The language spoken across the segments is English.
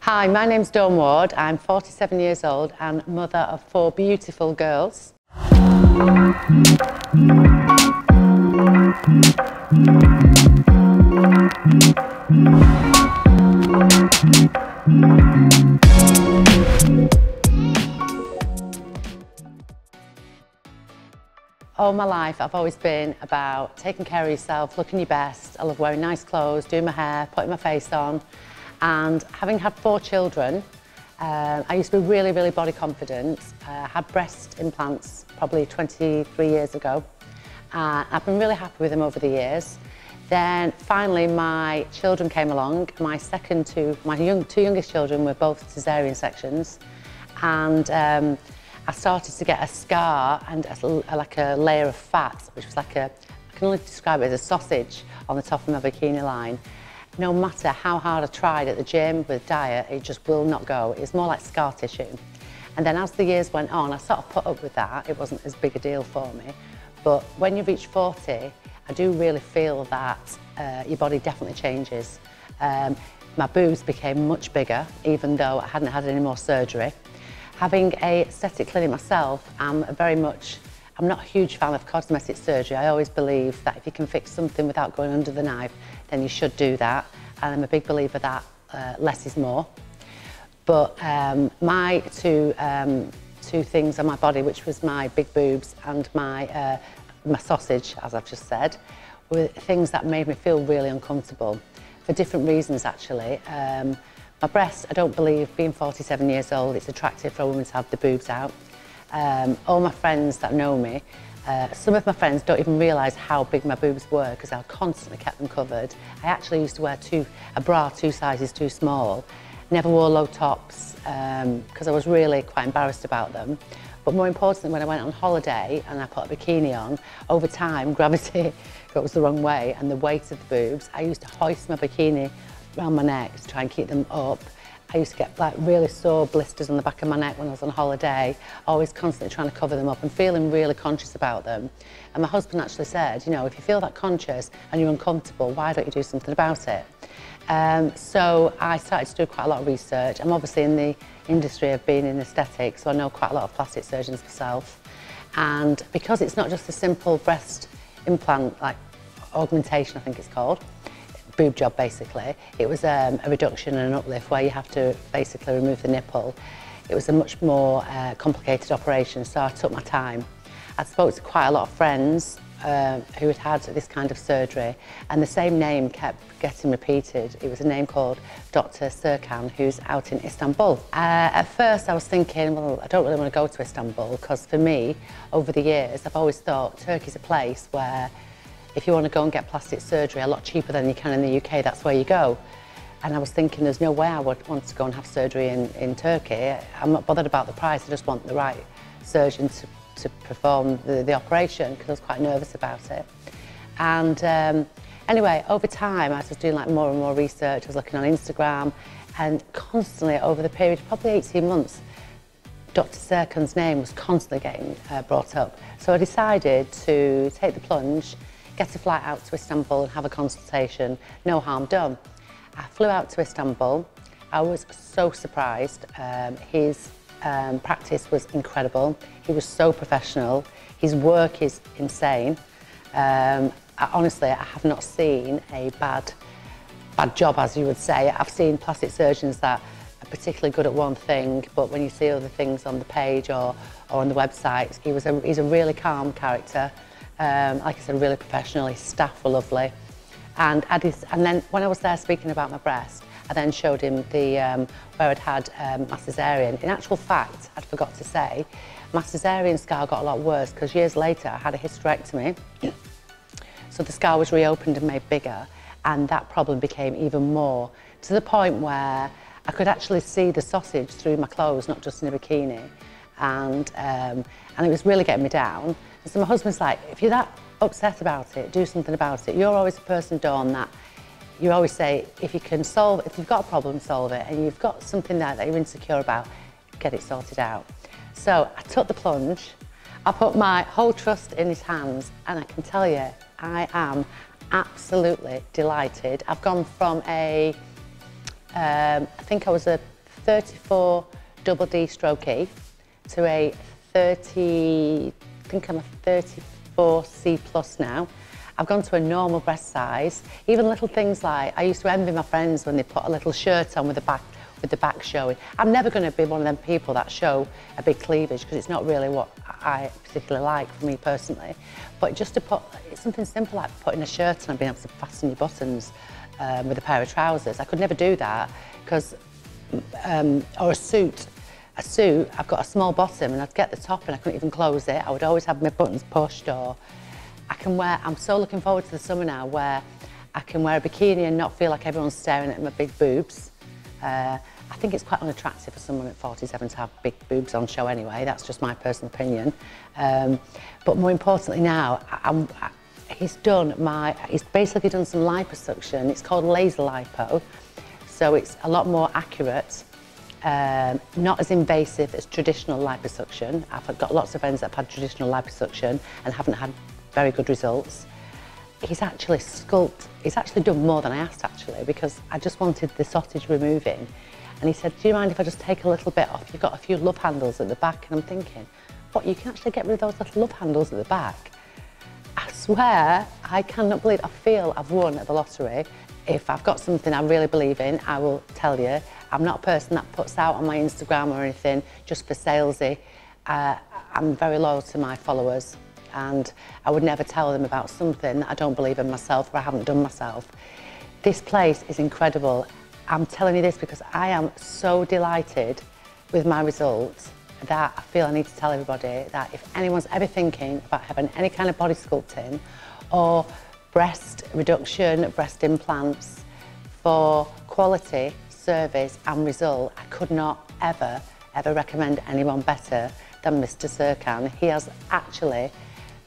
Hi, my name's Dawn Ward. I'm 47 years old and mother of 4 beautiful girls. All my life I've always been about taking care of yourself, looking your best. I love wearing nice clothes, doing my hair, putting my face on. And having had 4 children, I used to be really body confident. I had breast implants probably 23 years ago. I've been really happy with them over the years. Then finally my children came along. My two youngest children were both cesarean sections, and I started to get a scar and like a layer of fat, which was like I can only describe it as a sausage on the top of my bikini line. No matter how hard I tried at the gym with diet, it just will not go. It's more like scar tissue. And then as the years went on, I sort of put up with that. It wasn't as big a deal for me. But when you reach 40, I do really feel that your body definitely changes. My boobs became much bigger, even though I hadn't had any more surgery. Having a aesthetic clinic myself, I'm not a huge fan of cosmetic surgery. I always believe that if you can fix something without going under the knife, then you should do that. And I'm a big believer that less is more. But my two things on my body, which was my big boobs and my sausage, as I've just said, were things that made me feel really uncomfortable for different reasons, actually. My breasts, I don't believe, being 47 years old, it's attractive for a woman to have the boobs out. All my friends that know me, some of my friends don't even realise how big my boobs were because I constantly kept them covered. I actually used to wear a bra 2 sizes too small. Never wore low tops because I was really quite embarrassed about them. But more importantly, when I went on holiday and I put a bikini on, over time, gravity goes the wrong way and the weight of the boobs, I used to hoist my bikini around my neck to try and keep them up. I used to get like really sore blisters on the back of my neck when I was on holiday, always constantly trying to cover them up and feeling really conscious about them. And my husband actually said, you know, if you feel that conscious and you're uncomfortable, why don't you do something about it? So I started to do quite a lot of research. I'm obviously in the industry of being in aesthetics, so I know quite a lot of plastic surgeons myself. And because it's not just a simple breast implant, like augmentation I think it's called, boob job basically, it was a reduction and an uplift where you have to basically remove the nipple. It was a much more complicated operation, so I took my time. I spoke to quite a lot of friends who had had this kind of surgery, and the same name kept getting repeated. It was a name called Dr.Serkan, who's out in Istanbul. At first I was thinking, well, I don't really want to go to Istanbul, because for me, over the years, I've always thought Turkey's a place where if you want to go and get plastic surgery a lot cheaper than you can in the UK, that's where you go. And I was thinking there's no way I would want to go and have surgery in Turkey. I'm not bothered about the price, I just want the right surgeon to perform the operation, because I was quite nervous about it. And anyway, over time I was doing like more and more research. I was looking on Instagram, and constantly over the period of probably 18 months, Dr. Serkan's name was constantly getting brought up. So I decided to take the plunge, get a flight out to Istanbul and have a consultation. No harm done. I flew out to Istanbul. I was so surprised. His practice was incredible. He was so professional. His work is insane. Honestly, I have not seen a bad job, as you would say. I've seen plastic surgeons that are particularly good at one thing, but when you see other things on the page or on the website, he's a really calm character. Like I said, really professional. His staff were lovely. And then when I was there speaking about my breast, I then showed him where I'd had my cesarean. In actual fact, I forgot to say, my cesarean scar got a lot worse because years later I had a hysterectomy. So the scar was reopened and made bigger, and that problem became even more, to the point where I could actually see the sausage through my clothes, not just in a bikini. And it was really getting me down. And so my husband's like, if you're that upset about it, do something about it. You're always a person, Dawn, that you always say, if you've got a problem, solve it, and you've got something there that you're insecure about, get it sorted out. So I took the plunge, I put my whole trust in his hands, and I can tell you, I am absolutely delighted. I've gone from I think I was a 34 double D stroke E to a 30, I think I'm a 34 C plus now. I've gone to a normal breast size. Even little things like, I used to envy my friends when they put a little shirt on with the back showing. I'm never going to be one of them people that show a big cleavage because it's not really what I particularly like for me personally. But just to put, it's something simple like putting a shirt on and being able to fasten your buttons with a pair of trousers. I could never do that because, or a suit. A suit, I've got a small bottom and I'd get the top and I couldn't even close it. I would always have my buttons pushed, or I can wear, I'm so looking forward to the summer now where I can wear a bikini and not feel like everyone's staring at my big boobs. I think it's quite unattractive for someone at 47 to have big boobs on show anyway. That's just my personal opinion. But more importantly now, he's basically done some liposuction. It's called laser lipo. So it's a lot more accurate, not as invasive as traditional liposuction. I've got lots of friends that have had traditional liposuction and haven't had very good results. He's actually done more than I asked actually, because I just wanted the sausage removing. And he said, do you mind if I just take a little bit off? You've got a few love handles at the back. And I'm thinking, what, you can actually get rid of those little love handles at the back? I swear, I cannot believe, I feel I've won at the lottery. If I've got something I really believe in, I will tell you. I'm not a person that puts out on my Instagram or anything just for salesy. I'm very loyal to my followers, and I would never tell them about something that I don't believe in myself or I haven't done myself. This place is incredible. I'm telling you this because I am so delighted with my results that I feel I need to tell everybody that if anyone's ever thinking about having any kind of body sculpting or breast reduction, breast implants, for quality, service and result, I could not ever recommend anyone better than Mr. Serkan. He has actually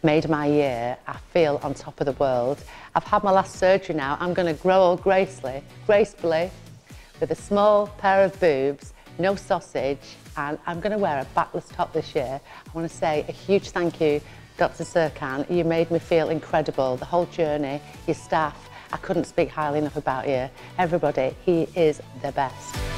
made my year. I feel on top of the world. I've had my last surgery now. I'm going to grow old gracefully with a small pair of boobs, no sausage, and I'm going to wear a backless top this year. I want to say a huge thank you, Dr. Serkan. You made me feel incredible. The whole journey, your staff, I couldn't speak highly enough about you. Everybody, he is the best.